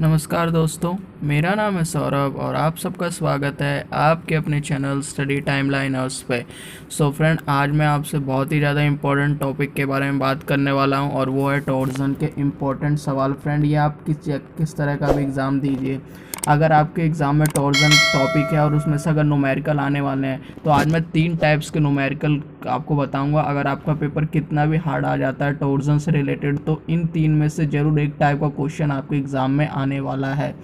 नमस्कार दोस्तों, मेरा नाम है सौरभ और आप सबका स्वागत है आपके अपने चैनल स्टडी टाइमलाइनर्स पे। सो फ्रेंड, आज मैं आपसे बहुत ही ज़्यादा इम्पोर्टेंट टॉपिक के बारे में बात करने वाला हूं और वो है टॉर्सन के इम्पोर्टेंट सवाल। फ्रेंड, ये आप किस तरह का भी एग्ज़ाम दीजिए, अगर आपके एग्ज़ाम में टॉर्सन टॉपिक है और उसमें से अगर न्यूमेरिकल आने वाले हैं तो आज मैं 3 टाइप्स के न्यूमेरिकल आपको बताऊंगा। अगर आपका पेपर कितना भी हार्ड आ जाता है टॉर्सन से रिलेटेड तो इन 3 में से ज़रूर एक टाइप का क्वेश्चन आपके एग्ज़ाम में आने वाला है।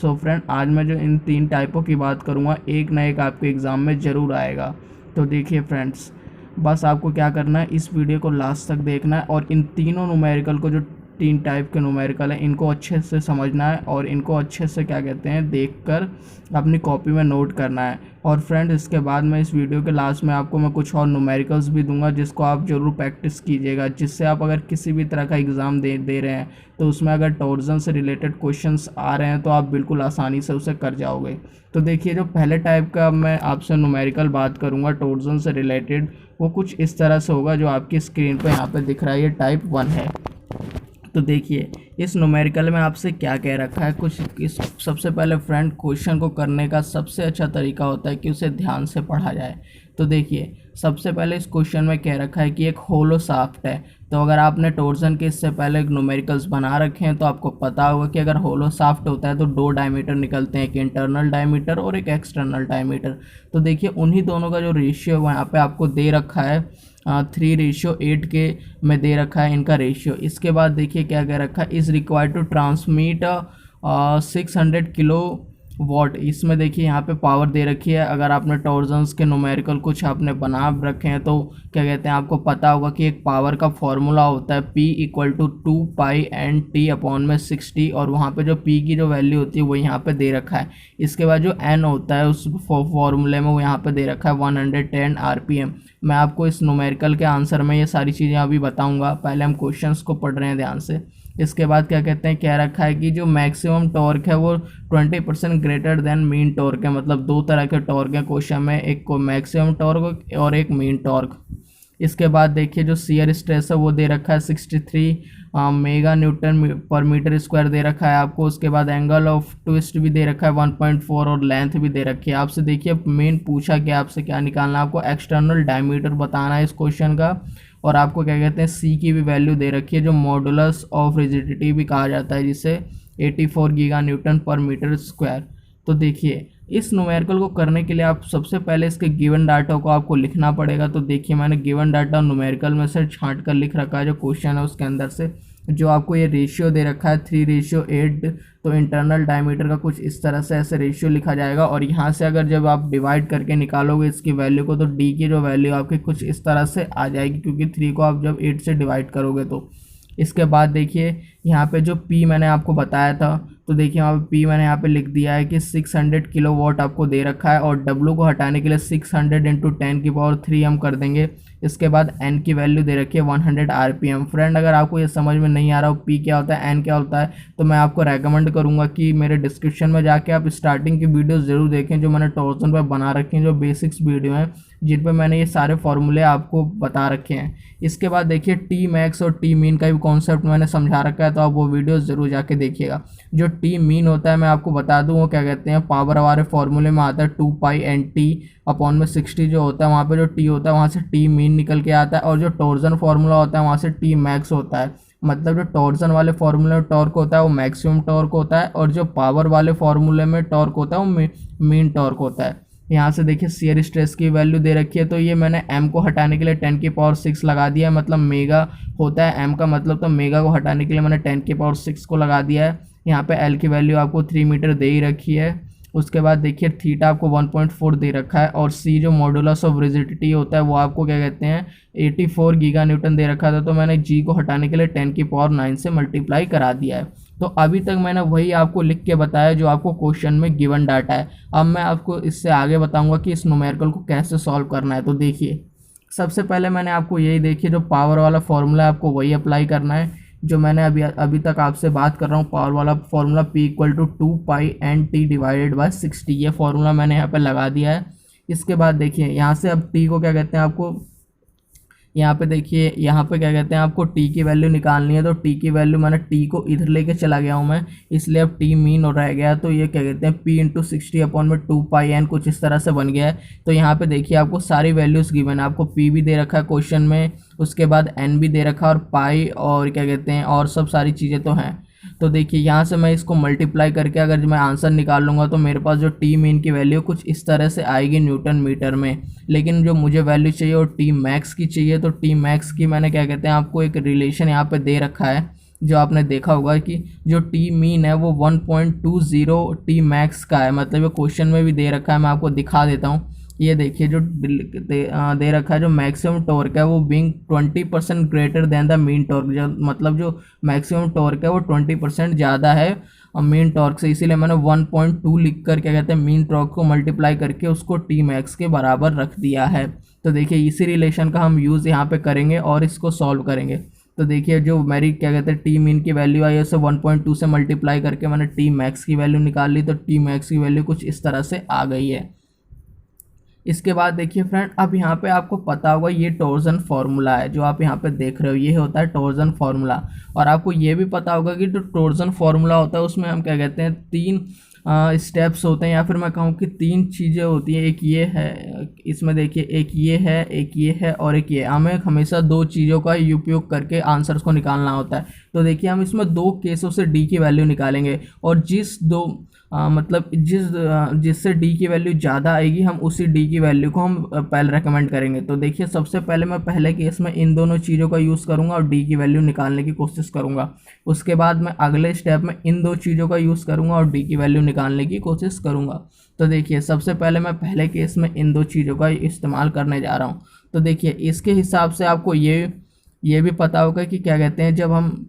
सो फ्रेंड, आज मैं जो इन 3 टाइपों की बात करूँगा एक ना एक आपके एग्ज़ाम में ज़रूर आएगा। तो देखिए फ्रेंड्स, बस आपको क्या करना है, इस वीडियो को लास्ट तक देखना है और इन तीनों न्यूमेरिकल को, जो 3 टाइप के न्यूमेरिकल हैं, इनको अच्छे से समझना है और इनको अच्छे से क्या कहते हैं देखकर अपनी कॉपी में नोट करना है। और फ्रेंड, इसके बाद मैं इस वीडियो के लास्ट में आपको मैं कुछ और न्यूमेरिकल्स भी दूंगा जिसको आप ज़रूर प्रैक्टिस कीजिएगा, जिससे आप अगर किसी भी तरह का एग्ज़ाम दे रहे हैं तो उसमें अगर टॉर्सन से रिलेटेड क्वेश्चंस आ रहे हैं तो आप बिल्कुल आसानी से उसे कर जाओगे। तो देखिए, जो पहले टाइप का मैं आपसे न्यूमेरिकल बात करूँगा टॉर्सन से रिलेटेड, वो कुछ इस तरह से होगा जो आपकी स्क्रीन पर यहाँ पर दिख रहा है, ये टाइप 1 है। तो देखिए, इस न्यूमेरिकल में आपसे क्या कह रखा है कुछ इस। सबसे पहले फ्रेंड, क्वेश्चन को करने का सबसे अच्छा तरीका होता है कि उसे ध्यान से पढ़ा जाए। तो देखिए, सबसे पहले इस क्वेश्चन में कह रखा है कि एक होलो शाफ्ट है। तो अगर आपने टॉर्सन के इससे पहले न्यूमेरिकल्स बना रखे हैं तो आपको पता होगा कि अगर होलो शाफ्ट होता है तो 2 डायमीटर निकलते हैं, एक इंटरनल डायमीटर और एक एक्सटर्नल डायमीटर। तो देखिए, उन्हीं दोनों का जो रेशियो है यहाँ पे आपको दे रखा है 3:8 के में दे रखा है इनका रेशियो। इसके बाद देखिए क्या कह रखा है, is required to transmit 600 kilowatt. इसमें देखिए यहाँ पे पावर दे रखी है। अगर आपने टॉर्सन्स के न्यूमेरिकल कुछ आपने बना रखे हैं तो क्या कहते हैं, आपको पता होगा कि एक पावर का फॉर्मूला होता है P = 2π/N/T/60 और वहाँ पे जो P की जो वैल्यू होती है वो यहाँ पे दे रखा है। इसके बाद जो N होता है उस फॉर्मूले में वो यहाँ पे दे रखा है 110 RPM। मैं आपको इस न्यूमेरिकल के आंसर में ये सारी चीज़ें अभी बताऊँगा, पहले हम क्वेश्चंस को पढ़ रहे हैं ध्यान से। इसके बाद क्या कहते हैं, कह रखा है कि जो मैक्सिमम टॉर्क है वो 20% ग्रेटर देन मीन टॉर्क है। मतलब 2 तरह के टॉर्क है क्वेश्चन में, एक को मैक्सिमम टॉर्क और एक मीन टॉर्क। इसके बाद देखिए, जो शियर स्ट्रेस है वो दे रखा है 63 मेगा न्यूटन पर मीटर स्क्वायर दे रखा है आपको। उसके बाद एंगल ऑफ ट्विस्ट भी दे रखा है 1.4 और लेंथ भी दे रखी है। आपसे देखिए मेन पूछा कि आपसे क्या निकालना है, आपको एक्सटर्नल डायमीटर बताना है इस क्वेश्चन का। और आपको क्या कहते हैं, सी की भी वैल्यू दे रखी है जो मॉडुलस ऑफ रिजिडिटी भी कहा जाता है, जिसे 84 गीगा न्यूटन पर मीटर स्क्वायर। तो देखिए, इस न्यूमेरिकल को करने के लिए आप सबसे पहले इसके गिवन डाटा को आपको लिखना पड़ेगा। तो देखिए, मैंने गिवन डाटा न्यूमेरिकल में से छांट कर लिख रखा है जो क्वेश्चन है उसके अंदर से। जो आपको ये रेशियो दे रखा है 3:8, तो इंटरनल डायमीटर का कुछ इस तरह से ऐसे रेशियो लिखा जाएगा। और यहाँ से अगर जब आप डिवाइड करके निकालोगे इसकी वैल्यू को तो डी की जो वैल्यू आपकी कुछ इस तरह से आ जाएगी, क्योंकि 3 को आप जब 8 से डिवाइड करोगे तो। इसके बाद देखिए, यहाँ पे जो P मैंने आपको बताया था, तो देखिए वहाँ पे P मैंने यहाँ पे लिख दिया है कि 600 किलो वॉट आपको दे रखा है। और W को हटाने के लिए 600 × 10³ हम कर देंगे। इसके बाद N की वैल्यू दे रखी है 100 RPM। फ्रेंड, अगर आपको ये समझ में नहीं आ रहा हो P क्या होता है, N क्या होता है, तो मैं आपको रेकमेंड करूँगा कि मेरे डिस्क्रिप्शन में जाके आप स्टार्टिंग की वीडियोज़ ज़रूर देखें जो मैंने टॉर्सन पर बना रखी हैं, जो बेसिक्स वीडियो हैं जिन पर मैंने ये सारे फॉर्मूले आपको बता रखे हैं। इसके बाद देखिए, टी मैक्स और टी मीन का भी कॉन्सेप्ट मैंने समझा रखा है, तो आप वो वीडियो ज़रूर जाके देखिएगा। जो टी मीन होता है मैं आपको बता दूँ वो क्या कहते हैं, पावर वाले फॉर्मूले में आता है 2π/N/T जो होता है, वहाँ पे जो टी होता है वहाँ से टी मीन निकल के आता है। और जो टॉर्सन फार्मूला होता है वहाँ से टी मैक्स होता है। मतलब जो टॉर्सन वाले फार्मूले में टॉर्क होता है वो मैक्सिमम टॉर्क होता है, और जो पावर वाले फार्मूले में टॉर्क होता है वो मीन टॉर्क होता है। यहाँ से देखिए, शियर स्ट्रेस की वैल्यू दे रखी है, तो ये मैंने m को हटाने के लिए 10⁶ लगा दिया है। मतलब मेगा होता है m का मतलब, तो मेगा को हटाने के लिए मैंने 10⁶ को लगा दिया है। यहाँ पे l की वैल्यू आपको 3 मीटर दे ही रखी है। उसके बाद देखिए, थीटा आपको 1.4 दे रखा है। और c जो मॉडुलस ऑफ रिजिडिटी होता है वो आपको क्या कहते हैं 84 गीगा न्यूटन दे रखा था, तो मैंने g को हटाने के लिए 10⁹ से मल्टीप्लाई करा दिया है। तो अभी तक मैंने वही आपको लिख के बताया जो आपको क्वेश्चन में गिवन डाटा है। अब मैं आपको इससे आगे बताऊंगा कि इस न्यूमेरिकल को कैसे सॉल्व करना है। तो देखिए, सबसे पहले मैंने आपको यही देखिए जो पावर वाला फॉर्मूला है आपको वही अप्लाई करना है जो मैंने अभी तक आपसे बात कर रहा हूँ। पावर वाला फॉर्मूला P = 2π/N/T/60, ये फॉर्मूला मैंने यहाँ पे लगा दिया है। इसके बाद देखिए, यहाँ से अब T को क्या कहते हैं आपको यहाँ पे देखिए, यहाँ पे क्या कहते हैं आपको टी की वैल्यू निकालनी है, तो टी की वैल्यू मैंने टी को इधर लेके चला गया हूँ मैं, इसलिए अब टी मीन और रह गया। तो ये क्या कहते हैं पी इंटू 60/2 पाई एन कुछ इस तरह से बन गया है। तो यहाँ पे देखिए आपको सारी वैल्यूज़ गिवन है, आपको पी भी दे रखा है क्वेश्चन में, उसके बाद एन भी दे रखा है और पाई और क्या कहते हैं और सब सारी चीज़ें तो हैं। तो देखिए यहाँ से मैं इसको मल्टीप्लाई करके अगर मैं आंसर निकाल लूँगा तो मेरे पास जो टी मीन की वैल्यू कुछ इस तरह से आएगी न्यूटन मीटर में। लेकिन जो मुझे वैल्यू चाहिए वो टी मैक्स की चाहिए। तो टी मैक्स की मैंने क्या कहते हैं आपको एक रिलेशन यहाँ पे दे रखा है, जो आपने देखा होगा कि जो टी मीन है वो 1.20 टी मैक्स का है, मतलब ये क्वेश्चन में भी दे रखा है। मैं आपको दिखा देता हूँ, ये देखिए जो दे रखा है, जो मैक्सिमम टॉर्क है वो being 20% greater than the mean torque, जो मतलब जो मैक्सिमम टॉर्क है वो 20% ज़्यादा है मीन टॉर्क से, इसीलिए मैंने 1.2 लिख कर क्या कहते हैं मीन टॉर्क को मल्टीप्लाई करके उसको टी मैक्स के बराबर रख दिया है। तो देखिए इसी रिलेशन का हम यूज़ यहाँ पे करेंगे और इसको सॉल्व करेंगे। तो देखिए जो मेरी क्या कहते हैं टी मीन की वैल्यू आई है उसे 1.2 से मल्टीप्लाई करके मैंने टी मैक्स की वैल्यू निकाल ली। तो टी मैक्स की वैल्यू कुछ इस तरह से आ गई है। इसके बाद देखिए फ्रेंड, अब यहाँ पे आपको पता होगा ये टॉर्जन फार्मूला है जो आप यहाँ पे देख रहे हो, ये होता है टॉर्जन फार्मूला। और आपको ये भी पता होगा कि जो टॉर्जन फार्मूला होता है उसमें हम क्या कहते हैं 3 स्टेप्स होते हैं, या फिर मैं कहूँ कि 3 चीज़ें होती हैं। एक ये है, इसमें देखिए एक ये है, एक ये है और एक ये। हमें हमेशा 2 चीज़ों का उपयोग करके आंसर्स को निकालना होता है। तो देखिए हम इसमें 2 केसों से डी की वैल्यू निकालेंगे, और मतलब जिससे डी की वैल्यू ज़्यादा आएगी हम उसी डी की वैल्यू को हम पहले रेकमेंड करेंगे। तो देखिए सबसे पहले मैं पहले केस में इन दोनों चीज़ों का यूज़ करूँगा और डी की वैल्यू निकालने की कोशिश करूँगा। उसके बाद मैं अगले स्टेप में इन 2 चीज़ों का यूज़ करूँगा और डी की वैल्यू निकालने की कोशिश करूँगा। तो देखिए सबसे पहले मैं पहले केस में इन 2 चीज़ों का इस्तेमाल करने जा रहा हूँ। तो देखिए इसके हिसाब से आपको ये भी पता होगा कि क्या कहते हैं, जब हम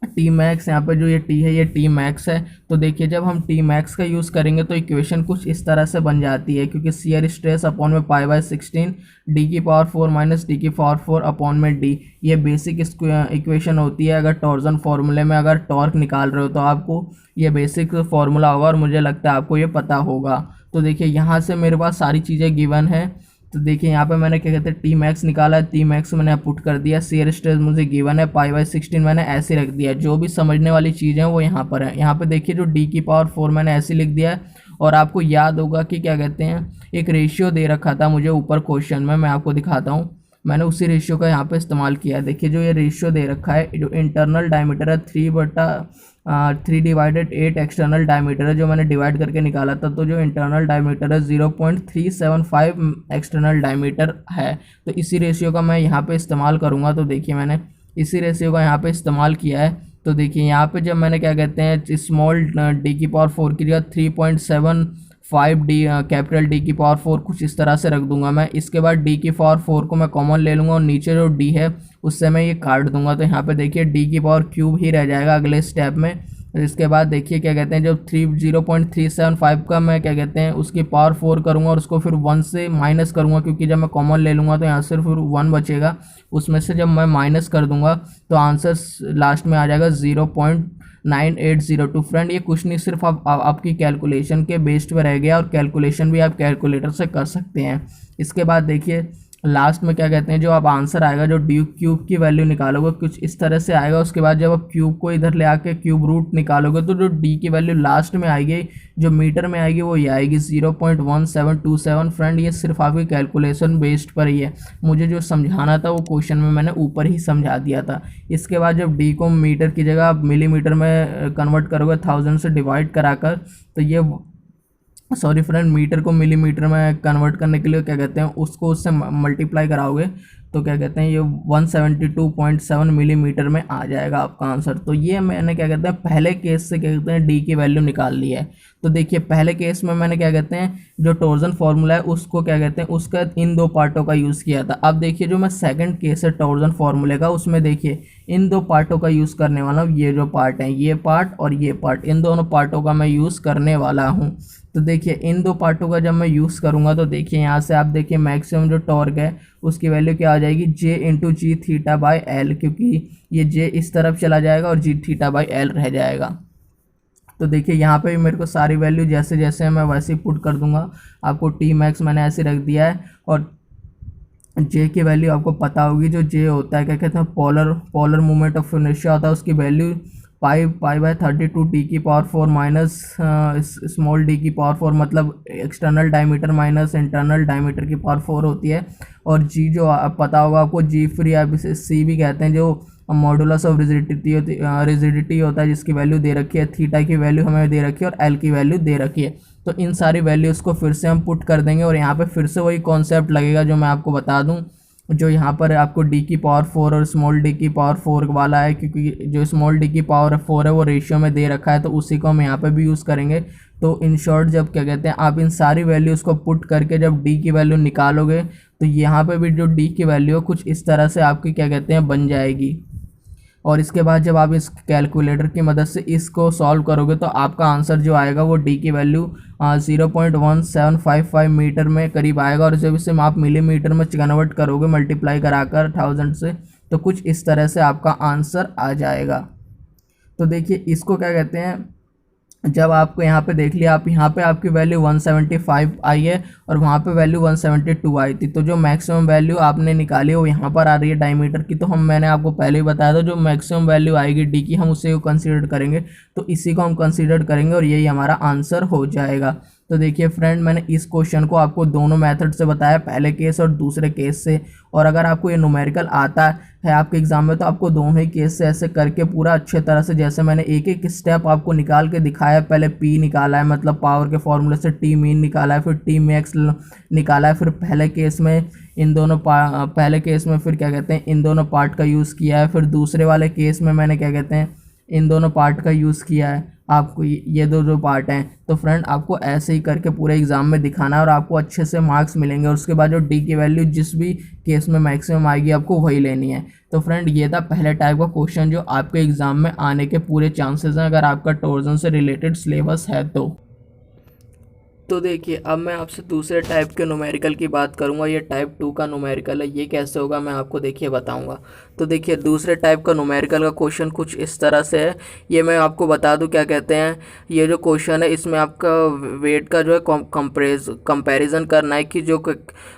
टी मैक्स, यहाँ पर जो ये टी है ये टी मैक्स है। तो देखिए जब हम टी मैक्स का यूज़ करेंगे तो इक्वेशन कुछ इस तरह से बन जाती है, क्योंकि शियर स्ट्रेस अपॉन में पाई/16 डी की पावर 4 माइनस डी की पावर 4 अपॉन में डी, ये बेसिक इक्वेशन होती है। अगर टॉर्जन फार्मूले में अगर टॉर्क निकाल रहे हो तो आपको ये बेसिक फार्मूला होगा, और मुझे लगता है आपको ये पता होगा। तो देखिए यहाँ से मेरे पास सारी चीज़ें गिवन है। तो देखिए यहाँ पे मैंने क्या कहते हैं टी मैक्स निकाला है, टी मैक्स मैंने पुट कर दिया, शियर स्ट्रेस मुझे गिवन है, पाई/16 मैंने ऐसे रख दिया। जो भी समझने वाली चीज़ें हैं वो यहाँ पर है। यहाँ पे देखिए जो डी की पावर 4 मैंने ऐसे लिख दिया है। और आपको याद होगा कि क्या कहते हैं एक रेशियो दे रखा था मुझे ऊपर क्वेश्चन में, मैं आपको दिखाता हूँ। मैंने उसी रेशियो का यहाँ पे इस्तेमाल किया है। देखिए जो ये रेशियो दे रखा है, जो इंटरनल डायमीटर है 3/8 एक्सटर्नल डायमीटर है, जो मैंने डिवाइड करके निकाला था। तो जो इंटरनल डायमीटर है 0.375 एक्सटर्नल डायमीटर है। तो इसी रेशियो का मैं यहाँ पे इस्तेमाल करूँगा। तो देखिए मैंने इसी रेशियो का यहाँ पे इस्तेमाल किया है। तो देखिए यहाँ पे जब मैंने क्या कहते हैं स्मॉल डी की पावर 4 की जगह 3.75 डी कैपिटल डी की पावर 4 कुछ इस तरह से रख दूंगा मैं। इसके बाद डी की पावर 4 को मैं कॉमन ले लूँगा और नीचे जो डी है उससे मैं ये काट दूंगा। तो यहाँ पे देखिए डी की पावर क्यूब ही रह जाएगा अगले स्टेप में। इसके बाद देखिए क्या कहते हैं जब 0.375 का मैं क्या कहते हैं उसकी पावर 4 करूँगा और उसको फिर 1 से माइनस करूँगा, क्योंकि जब मैं कॉमन ले लूँगा तो यहाँ से फिर 1 बचेगा, उसमें से जब मैं माइनस कर दूँगा तो आंसर लास्ट में आ जाएगा 0.9802। फ्रेंड ये कुछ नहीं, सिर्फ आपकी कैलकुलेशन के बेस्ड पे रह गया, और कैलकुलेशन भी आप कैलकुलेटर से कर सकते हैं। इसके बाद देखिए लास्ट में क्या कहते हैं जो आप आंसर आएगा, जो डी क्यूब की वैल्यू निकालोगे कुछ इस तरह से आएगा। उसके बाद जब आप क्यूब को इधर ले आके क्यूब रूट निकालोगे तो जो डी की वैल्यू लास्ट में आएगी जो मीटर में आएगी वो ये आएगी 0.1727। फ्रेंड ये सिर्फ आपकी कैलकुलेशन बेस्ड पर ही है, मुझे जो समझाना था वो क्वेश्चन में मैंने ऊपर ही समझा दिया था। इसके बाद जब डी को मीटर की जगह आप मिलीमीटर में कन्वर्ट करोगे 1000 से डिवाइड कराकर, तो ये सॉरी फ्रेंड मीटर को मिलीमीटर में कन्वर्ट करने के लिए क्या कहते हैं उसको उससे मल्टीप्लाई कराओगे तो क्या कहते हैं ये 172.7 मिलीमीटर में आ जाएगा आपका आंसर। तो ये मैंने क्या कहते हैं पहले केस से क्या कहते हैं डी की वैल्यू निकाल ली है। तो देखिए पहले केस में मैंने क्या कहते हैं जो टॉर्जन फार्मूला है उसको क्या कहते हैं उसका इन 2 पार्टों का यूज़ किया था। अब देखिए जो मैं सेकंड केस है टॉर्जन फार्मूले का, उसमें देखिए इन 2 पार्टों का यूज़ करने वाला हूँ। ये जो पार्ट हैं ये पार्ट और ये पार्ट, इन दोनों पार्टों का मैं यूज़ करने वाला हूँ। तो देखिए इन 2 पार्टों का जब मैं यूज़ करूँगा तो देखिए यहाँ से आप देखिए मैक्सिमम जो टॉर्क है उसकी वैल्यू क्या आ जाएगी J into G theta by L, क्योंकि ये J इस तरफ चला जाएगा और जी थीटा बाई एल रह जाएगा। तो देखिए यहाँ पे भी मेरे को सारी वैल्यू जैसे जैसे मैं वैसे ही पुट कर दूंगा। आपको टी मैक्स मैंने ऐसे रख दिया है और जे की वैल्यू आपको पता होगी, जो जे होता है क्या कहते हैं पोलर मूवमेंट ऑफ इनर्शिया होता है, उसकी वैल्यू पाई/32 टी की पावर 4 माइनस स्मॉल डी की पावर 4, मतलब external diameter minus internal diameter की पावर 4 होती है। और जी जो पता होगा आपको, जी फ्री आप इसे सी भी कहते हैं, जो मॉडुलस ऑफ रिजिडिटी होता है, जिसकी वैल्यू दे रखी है, थीटा की वैल्यू हमें दे रखी है और एल की वैल्यू दे रखी है। तो इन सारी वैल्यूज़ को फिर से हम पुट कर देंगे और यहाँ पे फिर से वही कॉन्सेप्ट लगेगा जो मैं आपको बता दूँ, जो यहाँ पर आपको डी की पावर 4 और स्मॉल डी की पावर 4 वाला है, क्योंकि जो स्मॉल डी की पावर 4 है वो रेशियो में दे रखा है, तो उसी को हम यहाँ पे भी यूज़ करेंगे। तो इन शॉर्ट जब क्या कहते हैं आप इन सारी वैल्यूज़ को पुट करके जब डी की वैल्यू निकालोगे, तो यहाँ पे भी जो डी की वैल्यू है कुछ इस तरह से आपकी क्या कहते हैं बन जाएगी। और इसके बाद जब आप इस कैलकुलेटर की मदद से इसको सॉल्व करोगे, तो आपका आंसर जो आएगा वो डी की वैल्यू 0.1755 मीटर में करीब आएगा। और जब इसे आप मिलीमीटर में कन्वर्ट करोगे मल्टीप्लाई कराकर 1000 से, तो कुछ इस तरह से आपका आंसर आ जाएगा। तो देखिए इसको क्या कहते हैं, जब आपको यहाँ पे देख लिया, आप यहाँ पे आपकी वैल्यू 175 आई है और वहाँ पे वैल्यू 172 आई थी, तो जो मैक्सिमम वैल्यू आपने निकाली वो यहाँ पर आ रही है डायमीटर की। तो मैंने आपको पहले ही बताया था, जो मैक्सिमम वैल्यू आएगी डी की हम उसे कंसीडर करेंगे, तो इसी को हम कंसीडर करेंगे और यही हमारा आंसर हो जाएगा। तो देखिए फ्रेंड, मैंने इस क्वेश्चन को आपको दोनों मेथड से बताया, पहले केस और दूसरे केस से। और अगर आपको ये न्यूमेरिकल आता है आपके एग्जाम में, तो आपको दोनों ही केस से ऐसे करके पूरा अच्छे तरह से, जैसे मैंने एक एक स्टेप आपको निकाल के दिखाया, पहले पी निकाला है मतलब पावर के फॉर्मूले से, टी मीन निकाला है, फिर टी मैक्स निकाला है, फिर पहले केस में फिर क्या कहते हैं इन दोनों पार्ट का यूज़ किया है, फिर दूसरे वाले केस में मैंने क्या कहते हैं इन दोनों पार्ट का यूज़ किया है। आपको ये दो पार्ट हैं। तो फ्रेंड आपको ऐसे ही करके पूरे एग्ज़ाम में दिखाना है और आपको अच्छे से मार्क्स मिलेंगे। और उसके बाद जो डी की वैल्यू जिस भी केस में मैक्सिमम आएगी आपको वही लेनी है। तो फ्रेंड ये था पहले टाइप का क्वेश्चन जो आपके एग्ज़ाम में आने के पूरे चांसेस हैं, अगर आपका टॉर्जन से रिलेटेड सिलेबस है तो देखिए अब मैं आपसे दूसरे टाइप के न्यूमेरिकल की बात करूंगा। ये टाइप 2 का न्यूमेरिकल है, ये कैसे होगा मैं आपको देखिए बताऊंगा। तो देखिए दूसरे टाइप का न्यूमेरिकल का क्वेश्चन कुछ इस तरह से है। ये मैं आपको बता दूं क्या कहते हैं, ये जो क्वेश्चन है इसमें आपका वेट का जो है कंपैरिजन करना है कि जो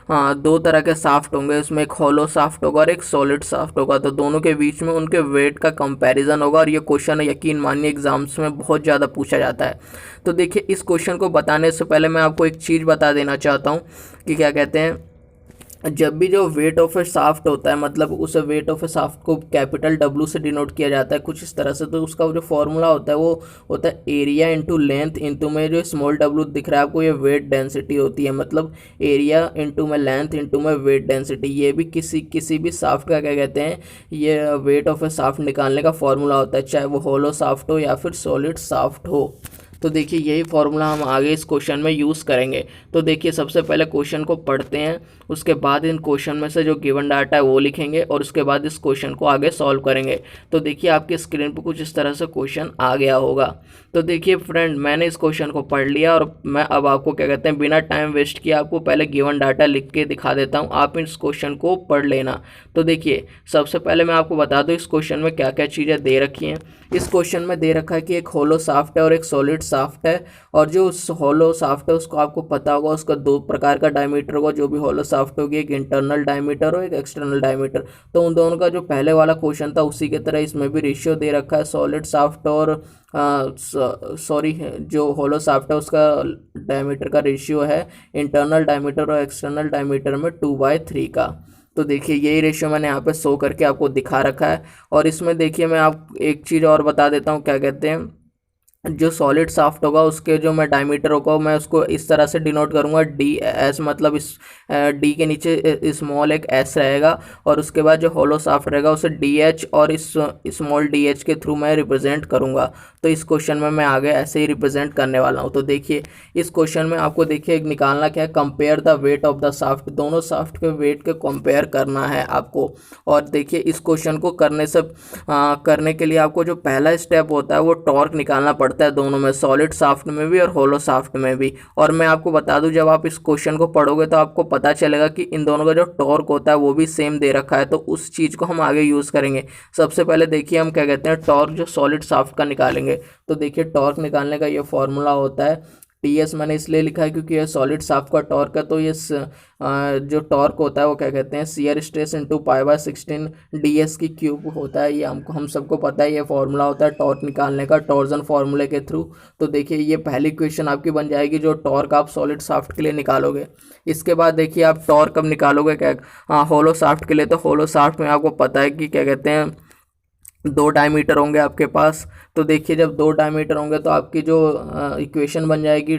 दो तरह के साफ्ट होंगे, इसमें एक हॉलो साफ्ट होगा और एक सॉलिड साफ्ट होगा। तो दोनों के बीच में उनके वेट का कंपैरिजन होगा और ये क्वेश्चन यकीन मानिए एग्जाम्स में बहुत ज़्यादा पूछा जाता है। तो देखिए इस क्वेश्चन को बताने से पहले मैं आपको एक चीज़ बता देना चाहता हूँ कि क्या कहते हैं, जब भी जो वेट ऑफ ए साफ्ट होता है, मतलब उस वेट ऑफ ए साफ्ट को कैपिटल W से डिनोट किया जाता है कुछ इस तरह से। तो उसका जो फॉर्मूला होता है वो होता है एरिया इंटू लेंथ इंटू में जो स्मॉल w दिख रहा है आपको, ये वेट डेंसिटी होती है। मतलब एरिया इंटू में लेंथ इंटू में वेट डेंसिटी, ये भी किसी भी साफ्ट का क्या कहते हैं, ये वेट ऑफ ए साफ्ट निकालने का फॉर्मूला होता है, चाहे वो होलो साफ्ट हो या फिर सॉलिड साफ्ट हो। तो देखिए यही फॉर्मूला हम आगे इस क्वेश्चन में यूज़ करेंगे। तो देखिए सबसे पहले क्वेश्चन को पढ़ते हैं, उसके बाद इन क्वेश्चन में से जो गिवन डाटा है वो लिखेंगे और उसके बाद इस क्वेश्चन को आगे सॉल्व करेंगे। तो देखिए आपकी स्क्रीन पर कुछ इस तरह से क्वेश्चन आ गया होगा। तो देखिए फ्रेंड मैंने इस क्वेश्चन को पढ़ लिया और मैं अब आपको क्या कहते हैं बिना टाइम वेस्ट किए आपको पहले गिवन डाटा लिख के दिखा देता हूँ, आप इस क्वेश्चन को पढ़ लेना। तो देखिए सबसे पहले मैं आपको बता दूँ इस क्वेश्चन में क्या क्या चीज़ें दे रखी हैं। इस क्वेश्चन में दे रखा है कि एक होलो साफ्ट है और एक सॉलिड साफ्ट है, और जो होलो साफ्ट है उसको आपको पता होगा उसका दो प्रकार का डायमीटर होगा। जो भी होलो साफ्ट होगी, एक इंटरनल डायमीटर और एक एक्सटर्नल डायमीटर। तो उन दोनों का जो पहले वाला क्वेश्चन था उसी की तरह इसमें भी रेशियो दे रखा है। सॉलिड साफ्ट और जो होलो साफ्ट है उसका डायमीटर का रेशियो है इंटरनल डायमीटर और एक्सटर्नल डायमीटर में 2/3 का। तो देखिए यही रेशियो मैंने यहाँ पे शो करके आपको दिखा रखा है। और इसमें देखिए मैं आप एक चीज़ और बता देता हूँ, क्या कहते हैं जो सॉलिड साफ्ट होगा उसके जो मैं डायमीटर होगा मैं उसको इस तरह से डिनोट करूँगा DS, मतलब इस D के नीचे स्मॉल एक S रहेगा, और उसके बाद जो होलो साफ्ट रहेगा उसे DH और इस स्मॉल DH के थ्रू मैं रिप्रेजेंट करूँगा। तो इस क्वेश्चन में मैं आगे ऐसे ही रिप्रेजेंट करने वाला हूँ। तो देखिए इस क्वेश्चन में आपको देखिए निकालना क्या है, compare the wait of the soft, दोनों साफ्ट के वेट के कंपेयर करना है आपको। और देखिए इस क्वेश्चन को करने के लिए आपको जो पहला स्टेप होता है वो टॉर्क निकालना पड़ता है दोनों में, सॉलिड साफ्ट में भी और होलो साफ्ट में भी। और मैं आपको बता दूं जब आप इस क्वेश्चन को पढ़ोगे तो आपको पता चलेगा कि इन दोनों का जो टॉर्क होता है वो भी सेम दे रखा है। तो उस चीज़ को हम आगे यूज़ करेंगे। सबसे पहले देखिए हम क्या कहते हैं टॉर्क जो सॉलिड साफ्ट का निकालेंगे। तो देखिए टॉर्क निकालने का ये फॉर्मूला होता है टी एस मैंने इसलिए लिखा है क्योंकि ये सॉलिड शाफ्ट का टॉर्क है, तो ये जो टॉर्क होता है वो क्या कहते हैं, शियर स्ट्रेस इंटू पाई/16 डी एस की क्यूब होता है। ये हम सबको पता है, ये फॉर्मूला होता है टॉर्क निकालने का टॉर्जन फार्मूले के थ्रू। तो देखिए ये पहली क्वेश्चन आपकी बन जाएगी, जो टॉर्क आप सॉलिड शाफ्ट के लिए निकालोगे। इसके बाद देखिए आप टॉर्क कब निकालोगे, क्या होलो शाफ्ट के लिए, तो होलो शाफ्ट में आपको पता है कि क्या कहते हैं, 2 डायमीटर होंगे आपके पास। तो देखिए जब 2 डायमीटर होंगे तो आपकी जो इक्वेशन बन जाएगी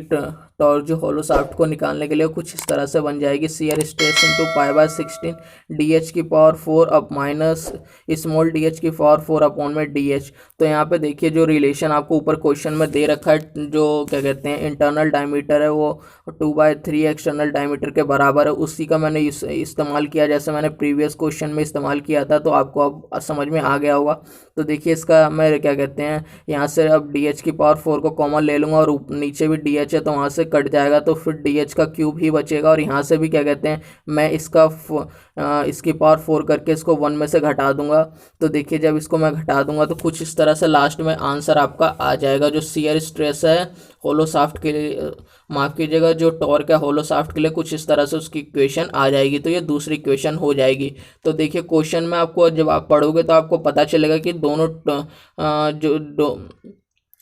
टॉर्क जो होलो शाफ्ट को निकालने के लिए कुछ इस तरह से बन जाएगी, शियर स्ट्रेस इंटू पाई/16 डी एच की पावर 4 अब माइनस स्मॉल डी एच की पावर 4 अपॉन में डी एच। तो यहाँ पे देखिए जो रिलेशन आपको ऊपर क्वेश्चन में दे रखा है, जो क्या कहते हैं इंटरनल डायमीटर है वो 2/3 एक्सटर्नल डायमीटर के बराबर है, उसी का मैंने इस्तेमाल किया, जैसे मैंने प्रीवियस क्वेश्चन में इस्तेमाल किया था। तो आपको अब समझ में आ गया होगा। तो देखिए इसका मैं क्या कहते हैं, यहाँ से अब डी एच की पावर 4 को कॉमन ले लूँगा और नीचे भी डी एच है तो वहाँ से कट जाएगा, तो फिर डी एच का क्यूब ही बचेगा। और यहाँ से भी क्या कहते हैं, मैं इसकी पावर 4 करके इसको 1 में से घटा दूंगा। तो देखिए जब इसको मैं घटा दूंगा तो कुछ इस तरह से लास्ट में आंसर आपका आ जाएगा। जो शियर स्ट्रेस है होलो शाफ्ट के लिए, माफ कीजिएगा, जो टॉर्क है होलो शाफ्ट के लिए, कुछ इस तरह से उसकी इक्वेशन आ जाएगी। तो ये दूसरी इक्वेशन हो जाएगी। तो देखिए क्वेश्चन में आपको जब आप पढ़ोगे तो आपको पता चलेगा कि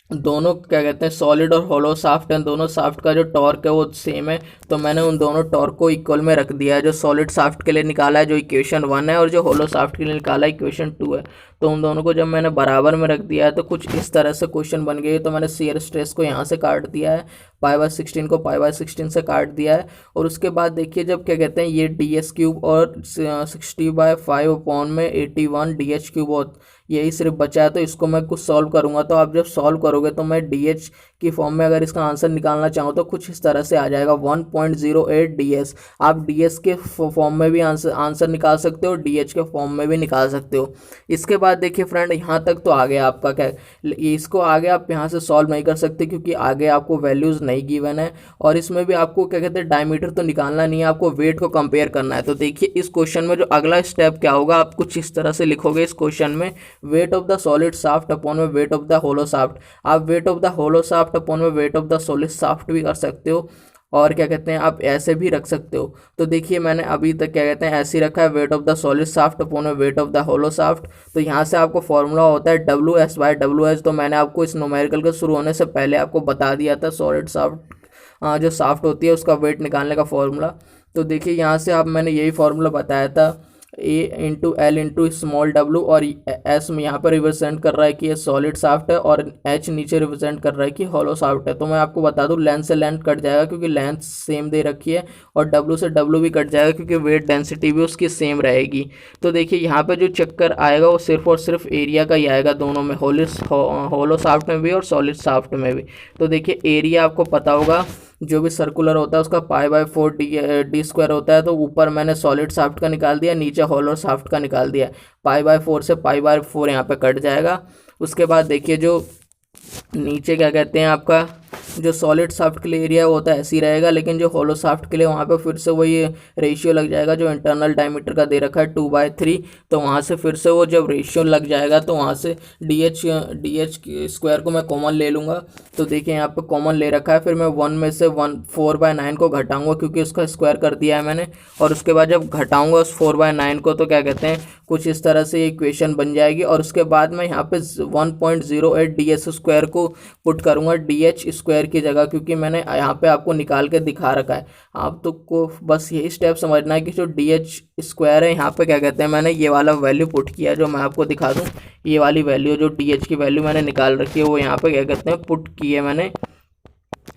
दोनों क्या कहते हैं सॉलिड और होलो शाफ्ट हैं, दोनों शाफ्ट का जो टॉर्क है वो सेम है। तो मैंने उन दोनों टॉर्क को इक्वल में रख दिया है। जो सॉलिड शाफ्ट के लिए निकाला है जो इक्वेशन 1 है, और जो होलो शाफ्ट के लिए निकाला है इक्वेशन 2 है। तो उन दोनों को जब मैंने बराबर में रख दिया है तो कुछ इस तरह से क्वेश्चन बन गई। तो मैंने शियर स्ट्रेस को यहाँ से काट दिया है, पाई/16 को पाई/16 से काट दिया है। और उसके बाद देखिए जब क्या कहते हैं ये डी एस क्यूब और 60/5 अपॉन में 81 डी एच क्यूब यही सिर्फ बचा है। तो इसको मैं कुछ सॉल्व करूंगा। तो आप जब सॉल्व करोगे तो मैं डी एच की फॉर्म में अगर इसका आंसर निकालना चाहूँ तो कुछ इस तरह से आ जाएगा 1.08 डी एस। आप डी एस के फॉर्म में भी आंसर निकाल सकते हो, डी एच के फॉर्म में भी निकाल सकते हो। इसके बाद देखिए फ्रेंड यहाँ तक तो आ गया आपका क्या, इसको आगे आप यहाँ से सॉल्व नहीं कर सकते क्योंकि आगे आपको वैल्यूज़ नहीं गिवन है। और इसमें भी आपको क्या कहते हैं डायमीटर तो निकालना नहीं है, आपको वेट को कंपेयर करना है। तो देखिए इस क्वेश्चन में जो अगला स्टेप क्या होगा, आप कुछ इस तरह से लिखोगे इस क्वेश्चन में, weight of the solid shaft upon में weight of the hollow shaft. आप weight of the hollow shaft upon में weight of the solid shaft भी कर सकते हो, और क्या कहते हैं आप ऐसे भी रख सकते हो। तो देखिए मैंने अभी तक क्या कहते हैं ऐसे ही रखा है, weight of the solid shaft upon में weight of the hollow shaft. तो यहाँ से आपको फॉर्मूला होता है WS/WH। तो मैंने आपको इस न्यूमेरिकल के शुरू होने से पहले आपको बता दिया था सॉलिड शाफ्ट जो शाफ्ट होती है उसका वेट निकालने का फॉर्मूला। तो देखिए यहाँ से आप मैंने यही फॉर्मूला बताया था, A/L/स्मॉल w, और S में यहाँ पर रिप्रेजेंट कर रहा है कि ये सॉलिड शाफ्ट है और H नीचे रिप्रेजेंट कर रहा है कि हॉलो शाफ्ट है। तो मैं आपको बता दूं लेंथ से लेंथ कट जाएगा क्योंकि लेंथ सेम दे रखी है, और W से W भी कट जाएगा क्योंकि वेट डेंसिटी भी उसकी सेम रहेगी। तो देखिए यहाँ पे जो चक्कर आएगा वो सिर्फ और सिर्फ एरिया का ही आएगा, दोनों में, होलो शाफ्ट में भी और सॉलिड शाफ्ट में भी। तो देखिए एरिया आपको पता होगा, जो भी सर्कुलर होता है उसका पाई/4 डी स्क्वायर होता है। तो ऊपर मैंने सॉलिड शाफ्ट का निकाल दिया, नीचे होलो शाफ्ट का निकाल दिया। पाई/4 से पाई/4 यहाँ पे कट जाएगा। उसके बाद देखिए जो नीचे क्या कहते हैं आपका जो सॉलिड शाफ्ट के लिए एरिया होता है ऐसे ही रहेगा, लेकिन जो होलो शाफ्ट के लिए वहाँ पे फिर से वही रेशियो लग जाएगा जो इंटरनल डायमीटर का दे रखा है 2/3। तो वहाँ से फिर से वो जब रेशियो लग जाएगा तो वहाँ से डी एच स्क्वायर को मैं कॉमन ले लूँगा। तो देखिए यहाँ पे कॉमन ले रखा है, फिर मैं 1 में से 4/9 को घटाऊँगा क्योंकि उसका स्क्वायर कर दिया है मैंने। और उसके बाद जब घटाऊँगा उस 4/9 को तो क्या कहते हैं कुछ इस तरह से ये इक्वेशन बन जाएगी। और उसके बाद मैं यहाँ पे 1.08 डी एच स्क्वायर को पुट करूँगा डी एच स्क्वायर की जगह, क्योंकि मैंने यहाँ पे आपको निकाल के दिखा रखा है। आप तो को बस यही स्टेप समझना है कि जो डी एच स्क्वायर है यहाँ पे क्या कहते हैं मैंने ये वाला वैल्यू पुट किया, जो मैं आपको दिखा दूँ। ये वाली वैल्यू जो डी एच की वैल्यू मैंने निकाल रखी है वो यहाँ पे क्या कहते हैं पुट की है मैंने,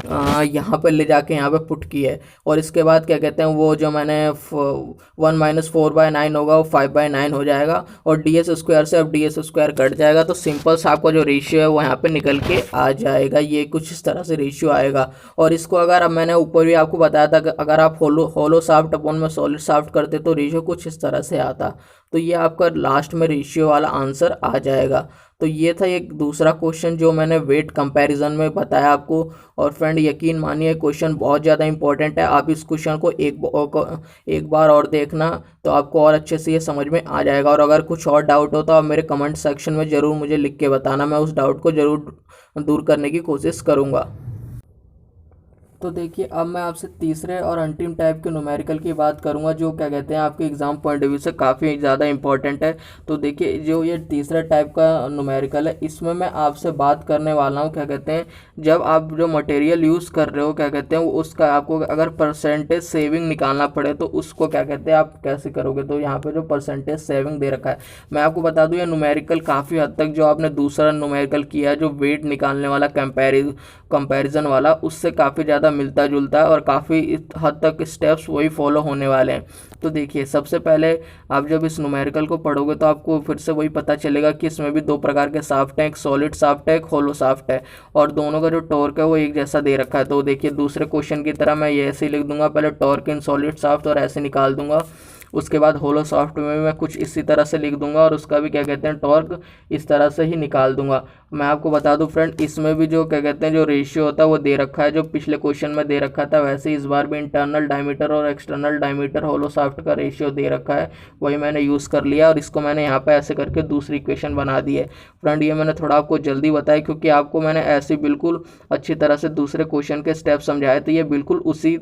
यहाँ पर ले जाके यहाँ पे पुट की है। और इसके बाद क्या कहते हैं वो जो मैंने 1 - 4/9 होगा वो 5/9 हो जाएगा, और डी एस स्क्वायर से अब डी एस स्क्वायर कट जाएगा। तो सिंपल सा आपका जो रेशियो है वो यहाँ पे निकल के आ जाएगा, ये कुछ इस तरह से रेशियो आएगा। और इसको अगर अब मैंने ऊपर भी आपको बताया था अगर आप होलो शाफ्ट अपॉन में सॉलिड शाफ्ट करते तो रेशियो कुछ इस तरह से आता। तो ये आपका लास्ट में रेशियो वाला आंसर आ जाएगा। तो ये था एक दूसरा क्वेश्चन जो मैंने वेट कंपैरिजन में बताया आपको। और फ्रेंड यकीन मानिए क्वेश्चन बहुत ज़्यादा इंपॉर्टेंट है, आप इस क्वेश्चन को एक बार और देखना तो आपको और अच्छे से ये समझ में आ जाएगा। और अगर कुछ और डाउट हो तो आप मेरे कमेंट सेक्शन में ज़रूर मुझे लिख के बताना, मैं उस डाउट को ज़रूर दूर करने की कोशिश करूँगा। तो देखिए अब मैं आपसे तीसरे और अंतिम टाइप के न्यूमेरिकल की बात करूंगा, जो क्या कहते हैं आपके एग्ज़ाम पॉइंट ऑफ व्यू से काफ़ी ज़्यादा इंपॉर्टेंट है। तो देखिए जो ये तीसरा टाइप का न्यूमेरिकल है, इसमें मैं आपसे बात करने वाला हूँ क्या कहते हैं, जब आप जो मटेरियल यूज़ कर रहे हो क्या कहते हैं उसका आपको अगर परसेंटेज सेविंग निकालना पड़े तो उसको क्या कहते हैं आप कैसे करोगे। तो यहाँ पे जो परसेंटेज सेविंग दे रखा है, मैं आपको बता दूँ ये न्यूमेरिकल काफ़ी हद तक जो आपने दूसरा न्यूमेरिकल किया है जो वेट निकालने वाला कंपैरिजन वाला, उससे काफ़ी ज़्यादा मिलता जुलता है और काफ़ी हद तक स्टेप्स वही फॉलो होने वाले हैं। तो देखिए सबसे पहले आप जब इस न्यूमेरिकल को पढ़ोगे तो आपको फिर से वही पता चलेगा कि इसमें भी दो प्रकार के शाफ्ट हैं, एक सॉलिड शाफ्ट है, एक होलो शाफ्ट है, और दोनों का जो टॉर्क है वो एक जैसा दे रखा है। तो देखिए दूसरे क्वेश्चन की तरह मैं ये ऐसे ही लिख दूंगा, पहले टॉर्क इन सॉलिड शाफ्ट और ऐसे निकाल दूंगा। उसके बाद होलो शाफ्ट में मैं कुछ इसी तरह से लिख दूंगा और उसका भी क्या कहते हैं टॉर्क इस तरह से ही निकाल दूंगा। मैं आपको बता दूं फ्रेंड, इसमें भी जो क्या कहते हैं जो रेशियो होता है वो दे रखा है, जो पिछले क्वेश्चन में दे रखा था वैसे इस बार भी इंटरनल डायमीटर और एक्सटर्नल डायमीटर होलो शाफ्ट का रेशियो दे रखा है, वही मैंने यूज़ कर लिया और इसको मैंने यहाँ पे ऐसे करके दूसरी इक्वेशन बना दी है। फ्रेंड ये मैंने थोड़ा आपको जल्दी बताया क्योंकि आपको मैंने ऐसे बिल्कुल अच्छी तरह से दूसरे क्वेश्चन के स्टेप समझाए, तो ये बिल्कुल उसी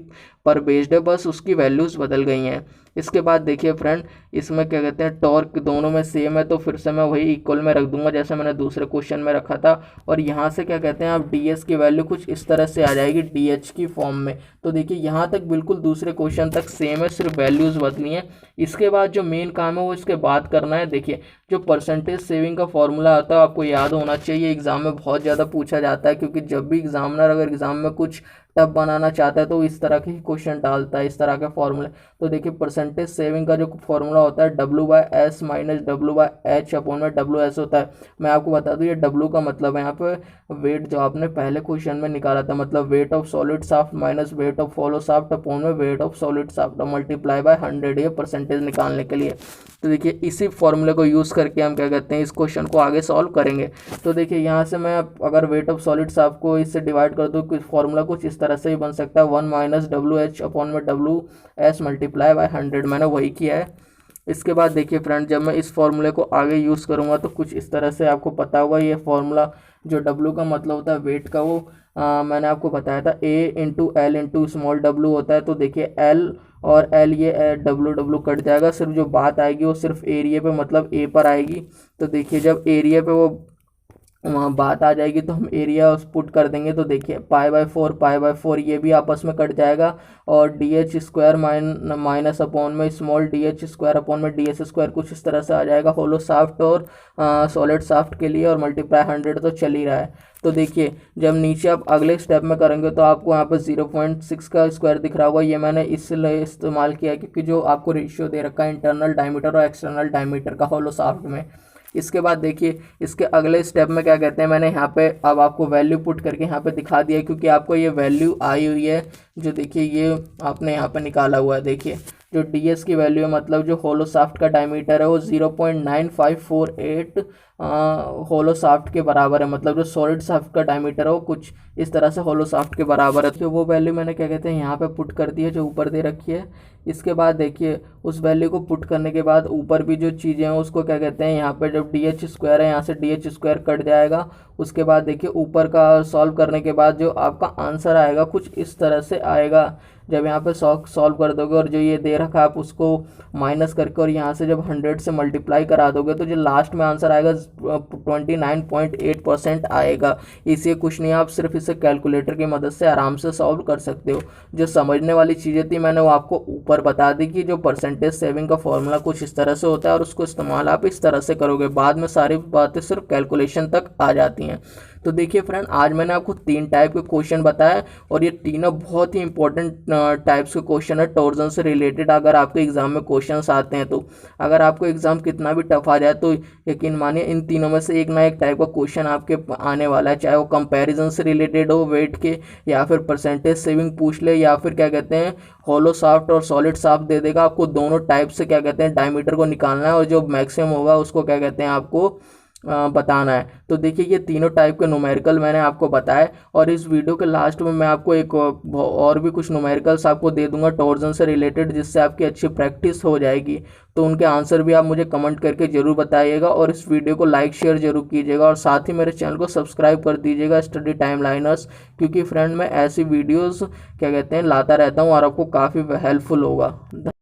पर बेस्ड है, बस उसकी वैल्यूज़ बदल गई हैं। इसके बाद देखिए फ्रेंड, इसमें क्या कहते हैं टॉर्क दोनों में सेम है, तो फिर से मैं वही इक्वल में रख दूंगा जैसे मैंने दूसरे क्वेश्चन में रखा था, और यहाँ से क्या कहते हैं आप ds की वैल्यू कुछ इस तरह से आ जाएगी dh की फॉर्म में। तो देखिए यहाँ तक बिल्कुल दूसरे क्वेश्चन तक सेम है, सिर्फ वैल्यूज़ बदली हैं। इसके बाद जो मेन काम है वो इसके बाद करना है। देखिए जो परसेंटेज सेविंग का फॉर्मूला आता है आपको याद होना चाहिए, एग्जाम में बहुत ज़्यादा पूछा जाता है, क्योंकि जब भी एग्जामिनर अगर एग्जाम में कुछ टफ बनाना चाहता है तो इस तरह के ही क्वेश्चन डालता है, इस तरह के फॉर्मूले। तो देखिए परसेंटेज सेविंग का जो फॉर्मूला होता है W/S माइनस W/H अपॉन में WS होता है। मैं आपको बता दूं ये W का मतलब है यहाँ पे वेट, जो आपने पहले क्वेश्चन में निकाला था, मतलब weight of solid shaft minus weight of hollow shaft upon में weight of solid shaft multiply by 100, ये परसेंटेज निकालने के लिए। तो देखिए इसी फॉर्मूले को यूज़ करके हम क्या कहते हैं इस क्वेश्चन को आगे सॉल्व करेंगे। तो देखिए यहाँ से मैं अगर वेट ऑफ सॉलिड शाफ्ट को इससे डिवाइड कर दूँ, फॉर्मूला कुछ इस तरह से ही बन सकता है 1 माइनस WH अपॉन में WS मल्टीप्लाई बाय 100, मैंने वही किया है। इसके बाद देखिए फ्रेंड, जब मैं इस फॉर्मूले को आगे यूज़ करूँगा तो कुछ इस तरह से आपको पता होगा, ये फॉर्मूला जो W का मतलब होता है वेट का, वो मैंने आपको बताया था A into L into small w होता है। तो देखिए L और L ये W कट जाएगा, सिर्फ जो बात आएगी वो सिर्फ एरिया पे मतलब A पर आएगी। तो देखिए जब एरिया पे वो वहाँ बात आ जाएगी तो हम एरिया पुट कर देंगे। तो देखिए पाई बाय फोर ये भी आपस में कट जाएगा, और DH स्क्वायर माइनस अपॉन में स्मॉल DH स्क्वायर अपॉन में DS स्क्वायर कुछ इस तरह से आ जाएगा होलो शाफ्ट और सॉलिड शाफ्ट के लिए, और मल्टीप्लाई 100 तो चल ही रहा है। तो देखिए जब नीचे आप अगले स्टेप में करेंगे तो आपको यहाँ पर 0.6 का स्क्वायर दिख रहा होगा, ये मैंने इसलिए इस्तेमाल किया क्योंकि जो आपको रेशियो दे रखा है इंटरनल डायमीटर और एक्सटर्नल डायमीटर का होलो शाफ्ट में। इसके बाद देखिए इसके अगले स्टेप में क्या कहते हैं, मैंने यहाँ पे अब आपको वैल्यू पुट करके यहाँ पे दिखा दिया, क्योंकि आपको ये वैल्यू आई हुई है, जो देखिए ये आपने यहाँ पे निकाला हुआ है। देखिए जो DS की वैल्यू है, मतलब जो होलो शाफ्ट का डायमीटर है वो 0.9548 होलो शाफ्ट के बराबर है, मतलब जो सॉलिड शाफ्ट का डायमीटर है वो कुछ इस तरह से होलो शाफ्ट के बराबर है। तो वो वैल्यू मैंने क्या कहते हैं यहाँ पे पुट कर दी है जो ऊपर दे रखी है। इसके बाद देखिए उस वैल्यू को पुट करने के बाद ऊपर भी जो चीज़ें हैं उसको क्या कहते हैं, यहाँ पे जब DH स्क्वायर है यहाँ से DH स्क्वायर कट जाएगा। उसके बाद देखिए ऊपर का सॉल्व करने के बाद जो आपका आंसर आएगा कुछ इस तरह से आएगा। जब यहाँ पे सॉल्व कर दोगे और जो ये दे रखा है आप उसको माइनस करके और यहाँ से जब 100 से मल्टीप्लाई करा दोगे तो जो लास्ट में आंसर आएगा 29.8% आएगा। इसे कुछ नहीं, आप सिर्फ इसे कैलकुलेटर की मदद से आराम से सॉल्व कर सकते हो। जो समझने वाली चीज़ें थी मैंने वो आपको ऊपर बता दी कि जो परसेंटेज सेविंग का फॉर्मूला कुछ इस तरह से होता है और उसको इस्तेमाल आप इस तरह से करोगे, बाद में सारी बातें सिर्फ कैलकुलेशन तक आ जाती हैं। तो देखिए फ्रेंड, आज मैंने आपको 3 टाइप के क्वेश्चन बताया और ये तीनों बहुत ही इंपॉर्टेंट टाइप्स के क्वेश्चन है टॉर्जन से रिलेटेड। अगर आपके एग्जाम में क्वेश्चंस आते हैं तो अगर आपको एग्जाम कितना भी टफ आ जाए तो यकीन मानिए इन तीनों में से एक ना एक टाइप का क्वेश्चन आपके आने वाला है, चाहे वो कंपैरिजन से रिलेटेड हो वेट के, या फिर परसेंटेज सेविंग पूछ ले, या फिर क्या कहते हैं होलो शाफ्ट और सॉलिड शाफ्ट दे देगा। आपको दोनों टाइप से क्या कहते हैं डायमीटर को निकालना है और जो मैक्सिमम होगा उसको क्या कहते हैं आपको बताना है। तो देखिए ये तीनों टाइप के न्यूमेरिकल मैंने आपको बताया, और इस वीडियो के लास्ट में मैं आपको एक और भी कुछ न्यूमेरिकल्स आपको दे दूंगा टॉर्जन से रिलेटेड, जिससे आपकी अच्छी प्रैक्टिस हो जाएगी। तो उनके आंसर भी आप मुझे कमेंट करके ज़रूर बताइएगा, और इस वीडियो को लाइक शेयर जरूर कीजिएगा, और साथ ही मेरे चैनल को सब्सक्राइब कर दीजिएगा स्टडी टाइम लाइनर्स, क्योंकि फ्रेंड मैं ऐसी वीडियोज़ क्या कहते हैं लाता रहता हूँ और आपको काफ़ी हेल्पफुल होगा।